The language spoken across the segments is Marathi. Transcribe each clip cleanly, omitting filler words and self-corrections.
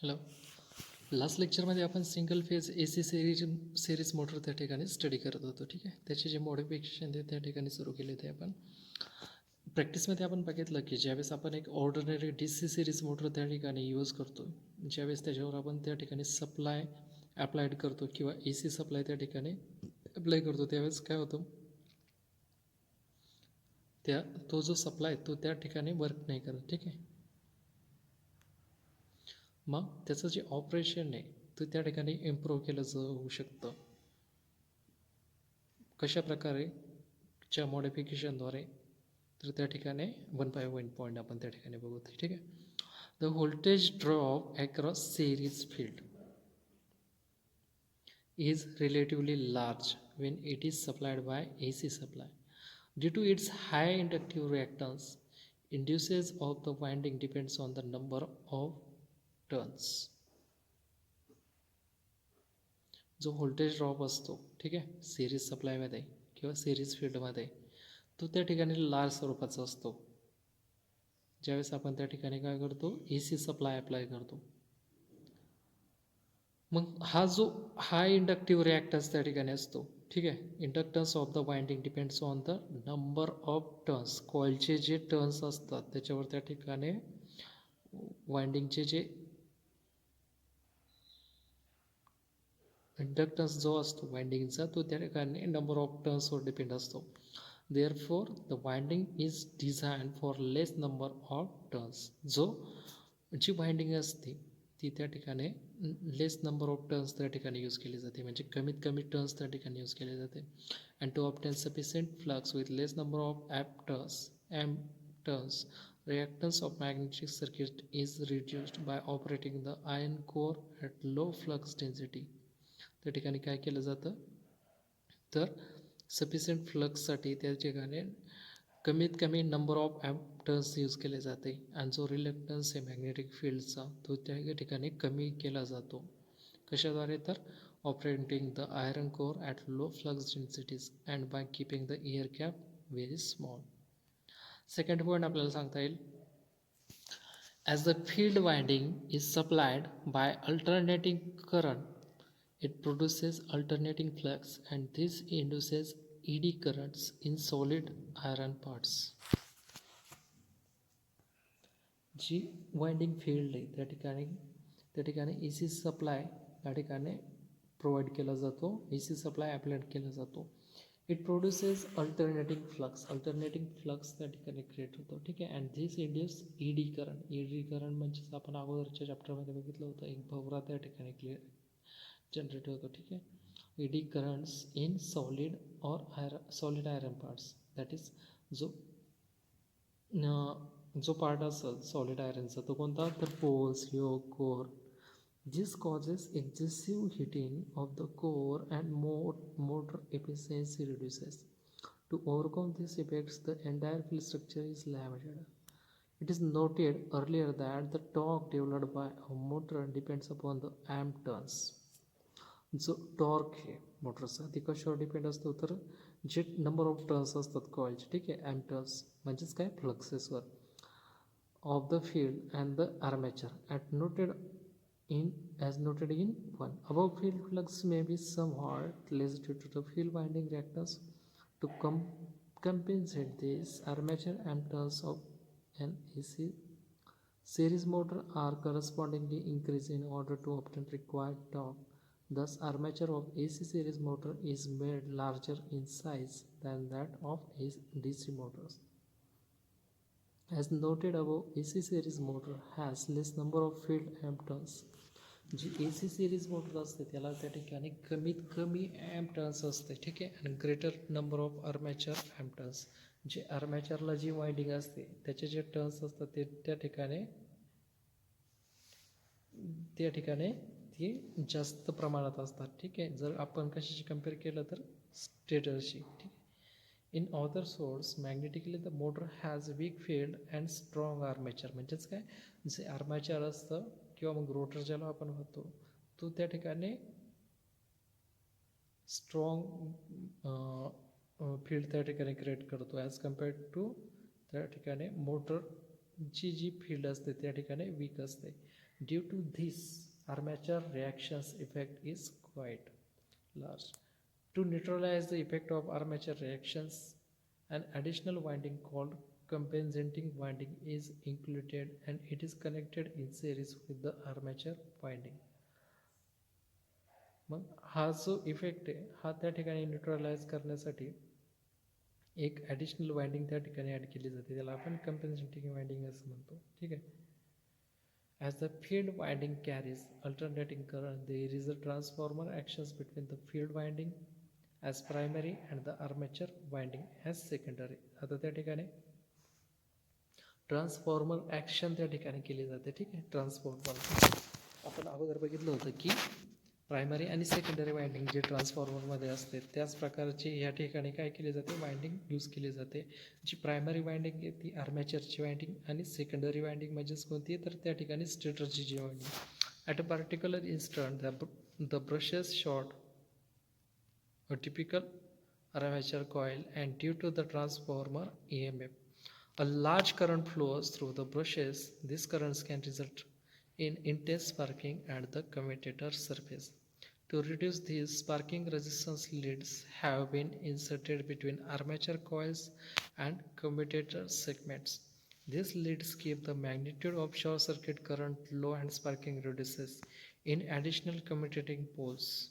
हॅलो. लास्ट लेक्चरमध्ये आपण single phase A C series motor त्या ठिकाणी स्टडी करत होतो. ठीक आहे. त्याचे जे मॉडिफिकेशन ते त्या ठिकाणी सुरू केले ते आपण प्रॅक्टिसमध्ये आपण बघितलं की ज्यावेळेस आपण एक ordinary D C series motor त्या ठिकाणी यूज करतो, ज्यावेळेस त्याच्यावर आपण त्या ठिकाणी सप्लाय अप्लाइड करतो किंवा ए सी सप्लाय त्या ठिकाणी अप्लाय करतो, त्यावेळेस काय होतं, तो जो सप्लाय तो त्या ठिकाणी वर्क नाही करत. ठीक आहे. मग त्याचं जे ऑपरेशन आहे ते त्या ठिकाणी इम्प्रूव्ह केलं जाऊ शकतं. कशा प्रकारे च्या मॉडिफिकेशनद्वारे, तर त्या ठिकाणी 1 पॉईंट आपण त्या ठिकाणी बघू. ठीक आहे. The voltage drop across series field is relatively large when it is supplied by AC supply. Due to its high inductive reactance, induces of the winding depends on the number of turns. जो व्होल्टेज ड्रॉप असतो, ठीक आहे, सिरीज सप्लायमध्ये किंवा सिरीज फील्डमध्ये, तो त्या ठिकाणी लार्ज स्वरूपाचा असतो. ज्यावेळेस आपण त्या ठिकाणी काय करतो, ए सी सप्लाय अप्लाय करतो. मग हा जो हाय इंडक्टिव्ह रिॲक्टन्स त्या ठिकाणी असतो. ठीक आहे. Inductance of the winding depends on the number of turns. कॉइलचे जे टर्न्स असतात त्याच्यावर त्या ठिकाणी वाइंडिंगचे जे इंडक्टन्स जो असतो वाइंडिंगचा, तो त्या ठिकाणी नंबर ऑफ टर्न्सवर डिपेंड असतो. Therefore the winding is design for less number of turns. जी वाइंडिंग असते ती त्या ठिकाणी लेस नंबर ऑफ टर्न्स त्या ठिकाणी यूज केली जाते, म्हणजे कमीत कमी टर्न्स त्या ठिकाणी यूज केले जाते. And to obtain sufficient flux with less number of amp turns, reactance of magnetic circuit is reduced by operating the iron core at low flux density. त्या ठिकाणी काय केलं जातं, तर सफिशियंट फ्लक्ससाठी त्या ठिकाणी कमीत कमी नंबर ऑफ टर्न्स यूज केले जाते. आणि जो रिलक्टन्स आहे मॅग्नेटिक फील्डचा, तो त्या ठिकाणी कमी केला जातो. कशाद्वारे, तर operating the iron core at low flux densities and by keeping the air cap very small. Second point आपल्याला सांगता येईल, as the field winding is supplied by alternating current, it produces alternating flux and this induces ED currents in solid iron parts. जी वाइंडिंग फील्ड आहे त्या ठिकाणी ए सी सप्लाय त्या ठिकाणी प्रोव्हाइड केला जातो, ए सी सप्लाय अप्लाइड केला जातो. इट प्रोड्युसेस अल्टरनेटिंग फ्लक्स त्या ठिकाणी क्रिएट होतो. ठीक आहे. And this induce eddy current म्हणजेच आपण अगोदरच्या चॅप्टरमध्ये बघितलं होतं, एक भवरा त्या ठिकाणी जनरेट होतो. ठीक आहे. Eddy currents in solid iron parts, that is जो पार्ट असेल सॉलिड आयरनचा तो कोणता, तर poles, yoke, core. This causes excessive heating of the core and motor efficiency reduces. To overcome these effects, the entire field structure is limited. It is noted earlier that the torque developed by a motor depends upon the amp turns. जो टॉर्क आहे मोटरचा ती कशावर डिपेंड असतो, तर जे नंबर ऑफ टर्न्स असतात कॉइलचे, ठीक आहे, एम टर्न्स म्हणजेच काय, फ्लक्सेसवर of the field and the armature at noted in 1. Above field flux may be somewhat less due to the field winding reactance. To compensate this, armature amp turns of an AC series motor are correspondingly increased in order to obtain required torque. Thus, armature of AC series motor is made larger in size than that of DC motors. As noted above, AC series motor has less number of field amp turns. जी ए सी सिरीज मोटर असते त्याला त्या ठिकाणी कमीत कमी ॲम्प टर्न्स असते. ठीक आहे. आणि greater number of armature amp turns, जे आर्मॅचरला जी वाइंडिंग असते त्याचे जे टर्न्स असतात ते त्या ठिकाणी ती जास्त प्रमाणात असतात. ठीक आहे. जर आपण कशाशी कम्पेअर केलं तर स्टेटरशी. ठीक आहे. In other source magnetically the motor has weak field and strong armature. म्हणजेच काय, जे आर्मेचर असतं किंवा मग रोटर ज्याला आपण म्हणतो, तो त्या ठिकाणी स्ट्रॉंग फील्ड त्या ठिकाणी क्रिएट करतो ॲज कम्पेअर्ड टू त्या ठिकाणी मोटरची जी फील्ड असते त्या ठिकाणी वीक असते. Due to this, armature reactions effect is quite large. To neutralize the effect of armature reactions, an additional winding called compensating winding is included and it is connected in series with the armature winding. मग हा जो इफेक्ट आहे हा त्या ठिकाणी न्यूट्रलाइज करण्यासाठी एक ॲडिशनल वाइंडिंग त्या ठिकाणी ॲड केली जाते, त्याला आपण कंपेन्सेटिंग वाइंडिंग असं म्हणतो. ठीक आहे. As the field winding carries alternating current, there is a transformer actions between the field winding as primary and the armature winding as secondary. आता त्या ठिकाणी ट्रान्सफॉर्मर ॲक्शन त्या ठिकाणी केली जाते. ठीक आहे. ट्रान्सफॉर्मर आपण अगोदर बघितलं होतं की प्रायमरी आणि सेकंडरी वाइंडिंग जे ट्रान्सफॉर्मरमध्ये असते त्याच प्रकारची या ठिकाणी काय केली जाते, वाइंडिंग यूज केली जाते. जी प्रायमरी वाइंडिंग आहे ती आर्मेचरची वाइंडिंग आणि सेकंडरी वाइंडिंग म्हणजेच कोणती तर त्या ठिकाणी स्टेटरची जी winding. At a particular instant the brushes short a typical armature coil and due to the transformer EMF a large current flows through the brushes. These currents can result in intense sparking at the commutator surface. To reduce these, sparking resistance leads have been inserted between armature coils and commutator segments. These leads keep the magnitude of short circuit current low and sparking reduces. In additional commutating poles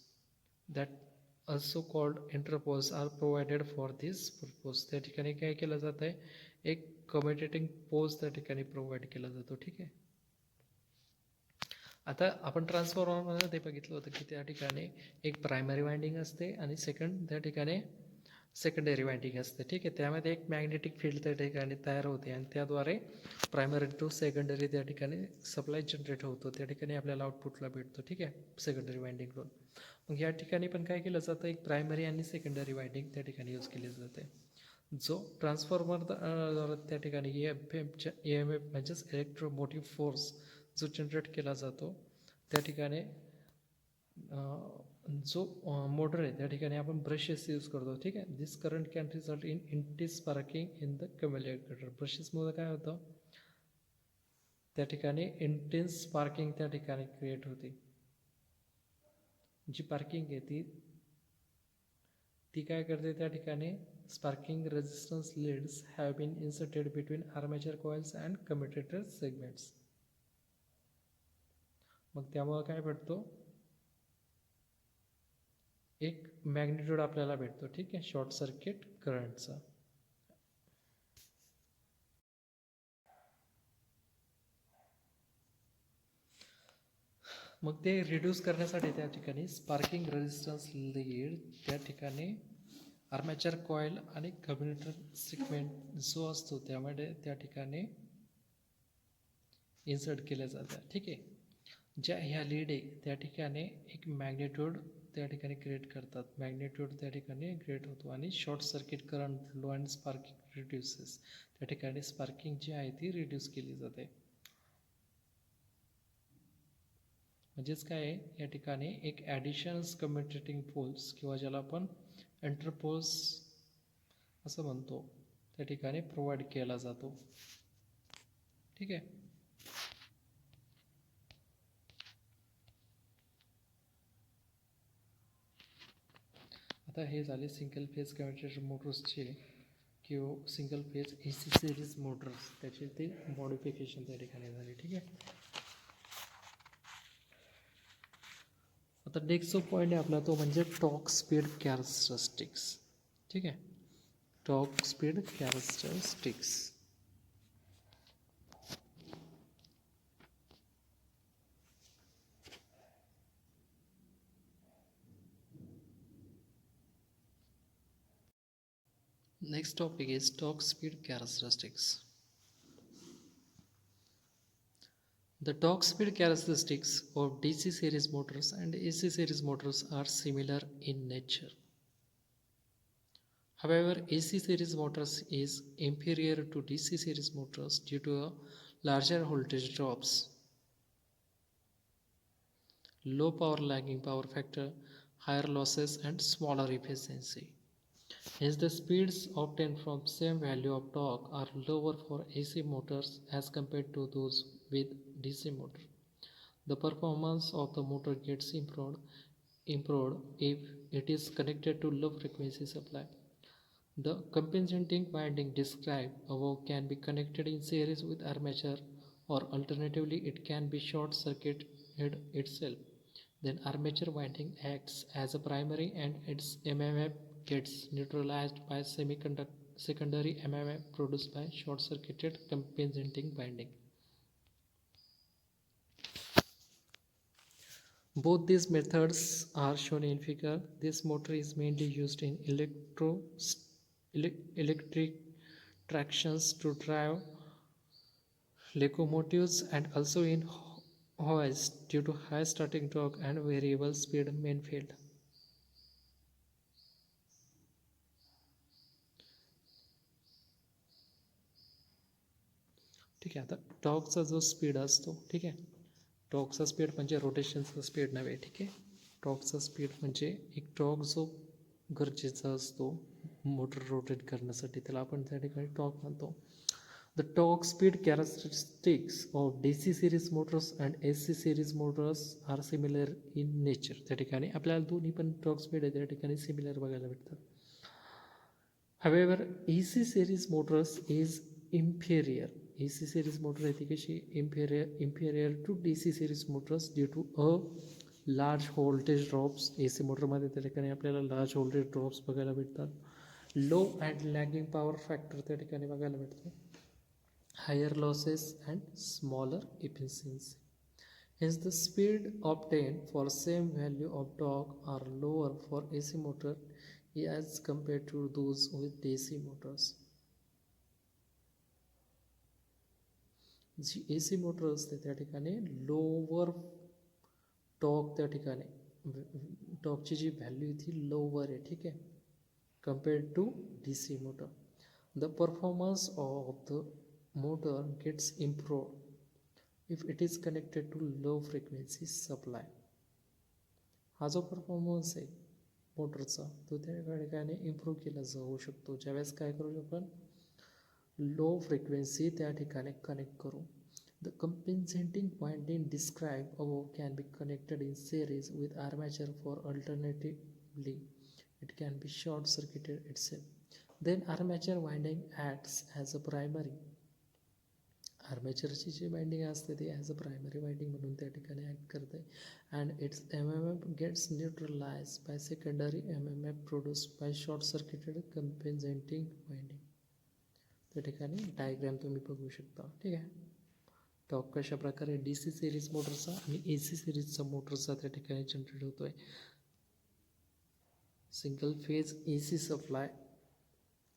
that also called interpoles are provided for this purpose. त्या ठिकाणी काय केलं जात आहे, एक कम्युटेटिंग पोल्स त्या ठिकाणी प्रोव्हाइड केला जातो. ठीक आहे. आता आपण ट्रान्सफॉर्मरमध्ये ते बघितलं होतं की त्या ठिकाणी एक प्रायमरी वाइंडिंग असते आणि सेकंड त्या ठिकाणी सेकंडरी वाइंडिंग असते. ठीक आहे. त्यामध्ये एक मॅग्नेटिक फील्ड त्या ठिकाणी तयार होते आणि त्याद्वारे प्रायमरी टू सेकंडरी त्या ठिकाणी सप्लाय जनरेट होतो. त्या ठिकाणी आपल्याला आउटपुटला भेटतो. ठीक आहे. सेकंडरी वाइंडिंगकडून मग या ठिकाणी पण काय केलं जातं, एक प्रायमरी आणि सेकंडरी वाइंडिंग त्या ठिकाणी यूज केली जाते. जो ट्रान्सफॉर्मर त्या ठिकाणी EMF म्हणजेच इलेक्ट्रोमोटिव्ह फोर्स जो जनरेट केला जातो त्या ठिकाणी जो मोटर आहे त्या ठिकाणी आपण ब्रशेस यूज करतो. ठीक आहे. This current can result in intense sparking in the commutator. ब्रशेसमध्ये काय होतं, त्या ठिकाणी इंटेन्स स्पार्किंग त्या ठिकाणी क्रिएट होते. जी पार्किंग आहे ती काय करते, त्या ठिकाणी sparking resistance leads have been inserted between armature coils and commutator segments. मग त्यामुळे काय भेटतो, एक मॅग्निट्यूड आपल्याला भेटतो. ठीक आहे. शॉर्ट सर्किट करंटचा. मग ते रिड्यूस करण्यासाठी त्या ठिकाणी स्पार्किंग रेजिस्टन्स लीड त्या ठिकाणी आर्मेचर कॉईल आणि कम्युटेटर सेगमेंट जो असतो त्यामध्ये त्या ठिकाणी इन्सर्ट केल्या जातात. ठीक आहे. ज्या ह्या लीड आहे त्या ठिकाणी एक मॅग्नेट्यूड त्या ठिकाणी क्रिएट करतात. मॅग्नेट्यूड त्या ठिकाणी क्रिएट होतो आणि short circuit current low and sparking reduces. त्या ठिकाणी स्पार्किंग जी आहे ती रिड्यूस केली जाते. म्हणजेच काय आहे, या ठिकाणी एक ॲडिशनल कम्युटेटिंग पोल्स किंवा ज्याला आपण इंटरपोल्स असं म्हणतो त्या ठिकाणी प्रोव्हाइड केला जातो. ठीक आहे. आता हे झाले सिंगल फेज कम्युटेटर मोटर्सचे किंवा single phase AC series Motors त्याचे ते मॉडिफिकेशन त्या ठिकाणी झाले. ठीक आहे. आता नेक्स्ट जो पॉईंट आहे आपला तो म्हणजे टॉर्क स्पीड कॅरेक्टरिस्टिक्स. ठीक आहे. Torque speed characteristics. Next topic is torque speed characteristics. The torque speed characteristics of DC series motors and AC series motors are similar in nature. However, AC series motors is inferior to DC series motors due to a larger voltage drops, low power lagging power factor, higher losses and smaller efficiency. Hence, the speeds obtained from same value of torque are lower for AC motors as compared to those with DC motor. The performance of the motor gets improved if it is connected to low frequency supply. The compensating winding described above can be connected in series with armature, or alternatively it can be short circuited itself. Then armature winding acts as a primary and its MMF gets neutralized by secondary MMF produced by short circuited compensating winding. Both these methods are shown in figure. This motor is mainly used in electric tractions to drive locomotives and also in hoists due to high starting torque and variable speed main field. ठीक आहे. आता टॉर्कचा जो स्पीड असतो, ठीक आहे, टॉर्कचा स्पीड म्हणजे रोटेशनचा स्पीड नव्हे. ठीक आहे, टॉर्कचा स्पीड म्हणजे एक टॉर्क जो गरजेचा असतो मोटर रोटेट करण्यासाठी, त्याला आपण त्या ठिकाणी टॉर्क म्हणतो. The torque speed characteristics of DC series motors and AC series motors are similar in nature. त्या ठिकाणी आपल्याला दोन्ही पण टॉर्क स्पीड आहे त्या ठिकाणी सिमिलर बघायला भेटतात. However, AC series motors is inferior. AC series motor आहे ती कशी inferior to DC series motors due to a large voltage drops. AC मोटरमध्ये त्या ठिकाणी आपल्याला लार्ज व्होल्टेज ड्रॉप्स बघायला भेटतात. Low and lagging power factor त्या ठिकाणी बघायला भेटतो. Higher losses and smaller efficiency. Hence, the speed obtained for same value of torque are lower for AC motor as compared to those with DC motors. जी AC मोटर असते त्या ठिकाणी लोअर टॉर्क त्या ठिकाणी टॉर्कची जी व्हॅल्यू ती लोअर आहे. ठीक आहे, compared to DC motor. The performance of the motor gets improved if it is connected to low frequency supply. हा जो परफॉर्मन्स आहे मोटरचा तो त्या ठिकाणी इम्प्रूव्ह केला जाऊ शकतो ज्यावेळेस काय करू आपण लो फ्रिक्वेन्सी त्या ठिकाणी कनेक्ट करू. The compensating winding described above can be connected in series with armature, for alternatively it can be short circuited itself. Then armature winding acts as a primary. आर्मेचरची जी वाइंडिंग असते ती ॲज अ प्रायमरी वाइंडिंग म्हणून त्या ठिकाणी ॲक्ट करते and its MMF gets neutralise by secondary MMF produced by short circuited compensating winding. त्या ठिकाणी डायग्राम तुम्ही बघू शकता. ठीक आहे, टॉर्क कशा प्रकारे DC सिरीज मोटरचा आणि AC सिरीजचा मोटरचा त्या ठिकाणी जनरेट होतो आहे. सिंगल फेज AC सप्लाय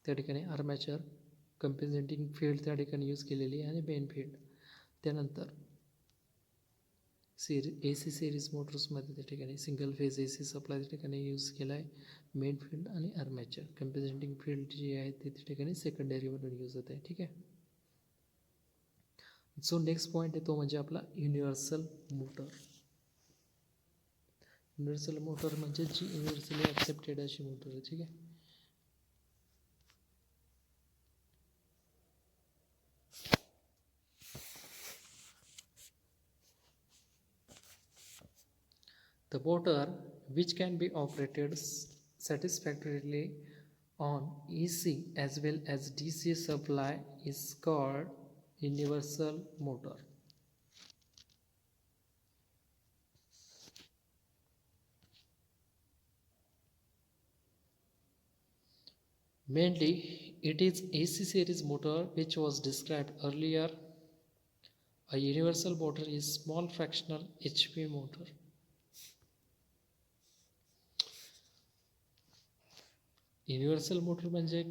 त्या ठिकाणी आर्मेचर कंपेन्सेटिंग फील्ड त्या ठिकाणी यूज केलेली आहे आणि मेन फील्ड. त्यानंतर AC सिरीज मोटर्समध्ये त्या ठिकाणी सिंगल फेज AC सप्लाय त्या ठिकाणी यूज केला आहे, मेन फील्ड आणि आर्मेचर कंपेन्सेटिंग फील्ड जी आहे ती त्या ठिकाणी सेकंडरी म्हणून यूज होत आहे. ठीक आहे, जो नेक्स्ट पॉईंट आहे तो म्हणजे आपला युनिव्हर्सल मोटर. युनिव्हर्सल मोटर म्हणजे जी युनिव्हर्सली ॲक्सेप्टेड अशी मोटर आहे. ठीक आहे, the motor which can be operated satisfactorily on AC as well as DC supply is called universal motor. Mainly it is AC series motor which was described earlier. A universal motor is small fractional HP motor. Universal motor म्हणजे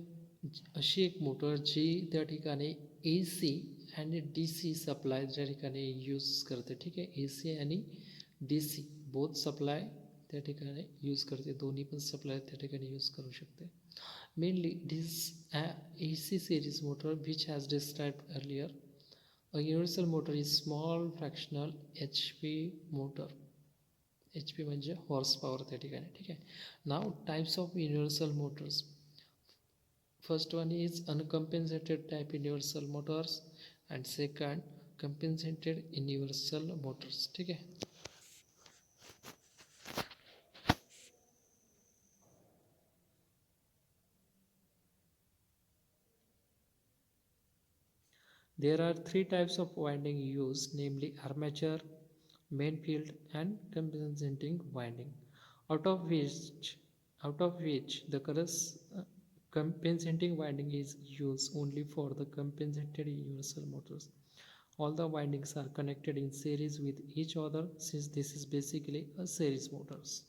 अशी एक मोटर जी त्या ठिकाणी AC आणि DC सप्लाय त्या ठिकाणी यूज करते. ठीक आहे, AC आणि DC बोथ सप्लाय त्या ठिकाणी यूज करते, दोन्ही पण सप्लाय त्या ठिकाणी यूज करू शकते. Mainly it is AC series motor which has described earlier. A universal motor is small fractional HP motor. HP म्हणजे हॉर्स पॉवर त्या ठिकाणी. ठीक आहे, now types of universal motors. First one is uncompensated type universal motors and second compensated universal motors. ठीक आहे. There are three types of winding used, namely armature, main field, and compensating winding, out of which the compensating winding is used only for the compensated universal motors. All the windings are connected in series with each other, since this is basically a series motors.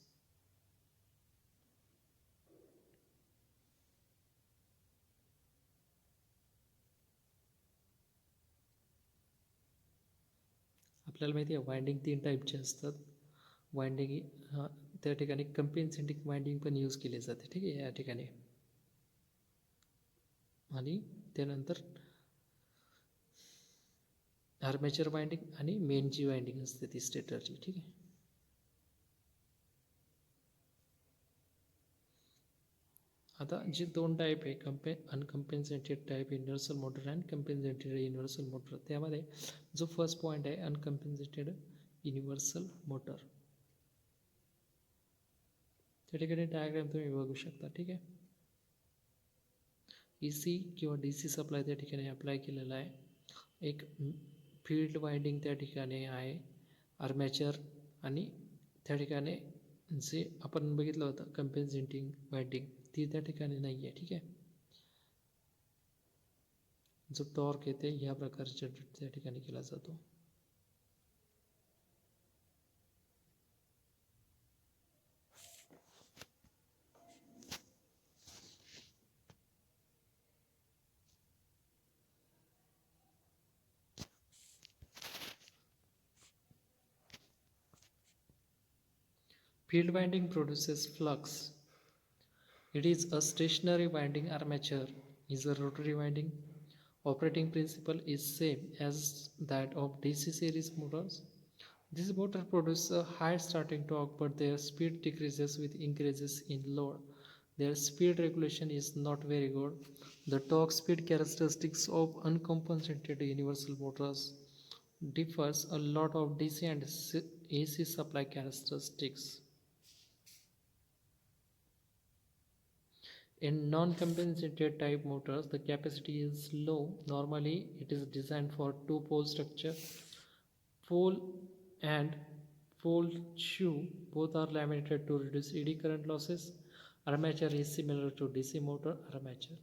आपल्याला माहिती आहे वाइंडिंग 3 टाईपचे असतात. वाइंडिंग त्या ठिकाणी कंपेन्सेटिंग वाइंडिंग पण यूज केले जाते. ठीक आहे, या ठिकाणी. आणि त्यानंतर आर्मेचर वाइंडिंग आणि मेन जी वाइंडिंग असते ती स्टेटरची. ठीक आहे. आता जे 2 टाईप आहे, uncompensated type universal motor and compensated universal motor, त्यामध्ये जो फर्स्ट पॉईंट आहे अनकम्पेन्सेटेड युनिव्हर्सल मोटर, त्या ठिकाणी डायग्राम तुम्ही बघू शकता. ठीक आहे. AC किंवा DC सप्लाय त्या ठिकाणी अप्लाय केलेला आहे. एक फील्ड वाइंडिंग त्या ठिकाणी आहे, आर्मेचर, आणि त्या ठिकाणी जे आपण बघितलं होतं कंपेन्सेटिंग वाइंडिंग ती त्या ठिकाणी नाही आहे. ठीक आहे. जो टॉर्क येते ह्या प्रकारच्या त्या ठिकाणी केला जातो. Field winding produces flux. It is a stationary winding. Armature is a rotary winding. Operating principle is same as that of DC series motors. This motor produces a high starting torque, but their speed decreases with increases in load. Their speed regulation is not very good. The torque speed characteristics of uncompensated universal motors differs a lot of DC and AC supply characteristics. In non-compensated type motors, the capacity is low. Normally, it is designed for two-pole structure. Pole and pole shoe both are laminated to reduce eddy current losses. Armature is similar to DC motor armature.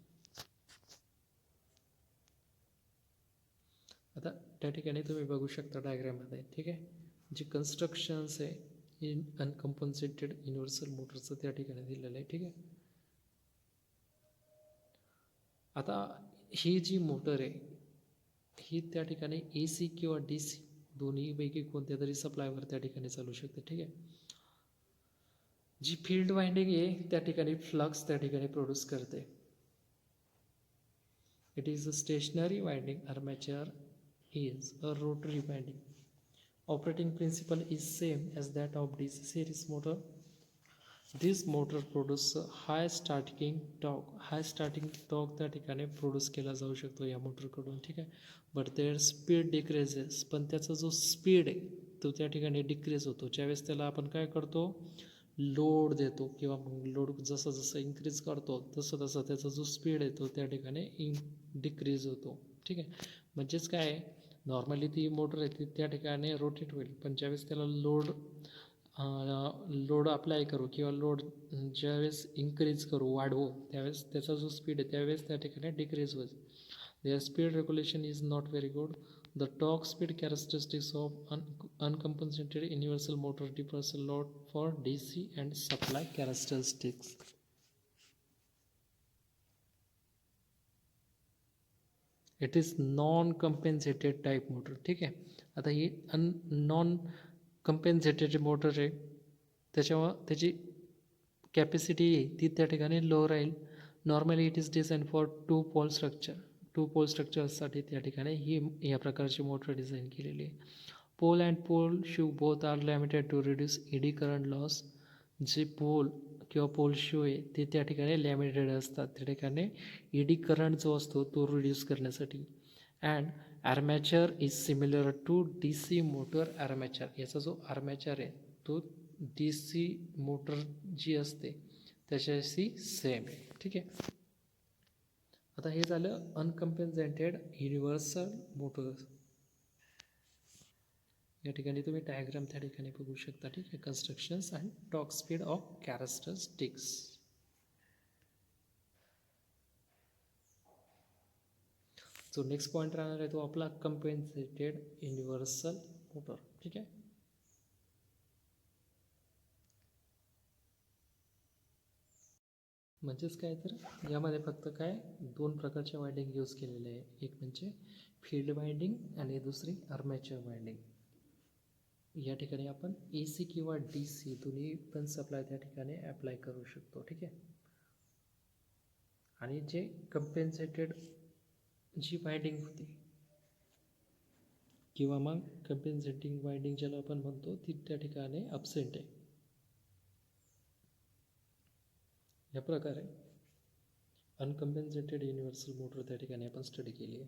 आता त्या ठिकाणी तुम्ही बघू शकता डायग्राममध्ये. ठीक आहे. जी कन्स्ट्रक्शन्स आहे इन अनकम्पन्सेटेड युनिव्हर्सल मोटरचं त्या ठिकाणी दिलेलं आहे. ठीक आहे. आता ही जी मोटर आहे ही त्या ठिकाणी AC किंवा DC दोन्हीपैकी कोणत्या तरी सप्लायवर त्या ठिकाणी चालू शकते. ठीक आहे. जी फील्ड वाइंडिंग आहे त्या ठिकाणी फ्लक्स त्या ठिकाणी प्रोड्यूस करते. It is a stationary winding. Armature is a rotary winding. Operating principle is same as that of DC series motor. This motor produces high starting torque. High starting torque त्या ठिकाणी प्रोड्यूस केला जाऊ शकतो या मोटरकडून. ठीक आहे. बट देअर स्पीड डिक्रीजेस, पण त्याचा जो स्पीड आहे तो त्या ठिकाणी डिक्रीज होतो ज्यावेळेस त्याला आपण काय करतो, लोड देतो, किंवा मग लोड जसं जसं इन्क्रीज करतो तसं तसं त्याचा जो स्पीड आहे तो त्या ठिकाणी डिक्रीज होतो. ठीक आहे. म्हणजेच काय, नॉर्मली ती मोटर आहे ती त्या ठिकाणी रोटेट होईल, पण ज्यावेळेस त्याला लोड अप्लाय करू किंवा लोड ज्यावेळेस इन्क्रीज करू, वाढवू, त्यावेळेस त्याचा जो स्पीड आहे त्यावेळेस त्या ठिकाणी डिक्रीज होईल. Their speed regulation is not very good. The torque speed characteristics of uncompensated universal motor differs a lot for DC and supply characteristics. It is non compensated type motor. ठीक आहे. आता ही नॉन कंपेन्सेटेड मोटर आहे त्याची कॅपॅसिटी ती त्या ठिकाणी लो राहील. Normally it is design for two pole स्ट्रक्चरसाठी त्या ठिकाणी ही या प्रकारची मोटर डिझाईन केलेली आहे. Pole and pole shoe both are laminated to reduce eddy current loss. जे पोल किंवा पोल शू आहे ते त्या ठिकाणी लॅमिटेड असतात त्या ठिकाणी एडी करंट जो असतो तो रिड्यूस करण्यासाठी. And armature is similar to D C motor armature. याचा जो आर्मॅचर आहे तो डी सी मोटर जी असते त्याच्याशी सेम आहे. ठीक आहे. आता हे झालं अनकम्पेन्सेटेड युनिव्हर्सल मोटर. या ठिकाणी तुम्ही डायग्राम त्या ठिकाणी बघू शकता. ठीक आहे. Constructions and torque speed of characteristics. जो नेक्स्ट पॉईंट राहणार आहे तो आपला कंपेन्सेटेड युनिव्हर्सल मोटर. ठीक आहे. म्हणजेच काय तर यामध्ये फक्त काय दोन प्रकारच्या वायंडिंग यूज केलेले आहे. एक म्हणजे फील्ड वायंडिंग आणि दुसरी आर्मेचर वायंडिंग. या ठिकाणी आपण ए सी किंवा डी सी दोन्ही पण सप्लाय त्या ठिकाणी ॲप्लाय करू शकतो. ठीक आहे. आणि जे कंपेन्सेटेड जी वायंडिंग होती किंवा मग कंपेन्सेटिंग वायंडिंग ज्याला आपण म्हणतो ती त्या ठिकाणी ॲब्सेंट आहे. या प्रकारे अनकम्पेन्सेटेड युनिव्हर्सल मोटर त्या ठिकाणी आपण स्टडी केली आहे.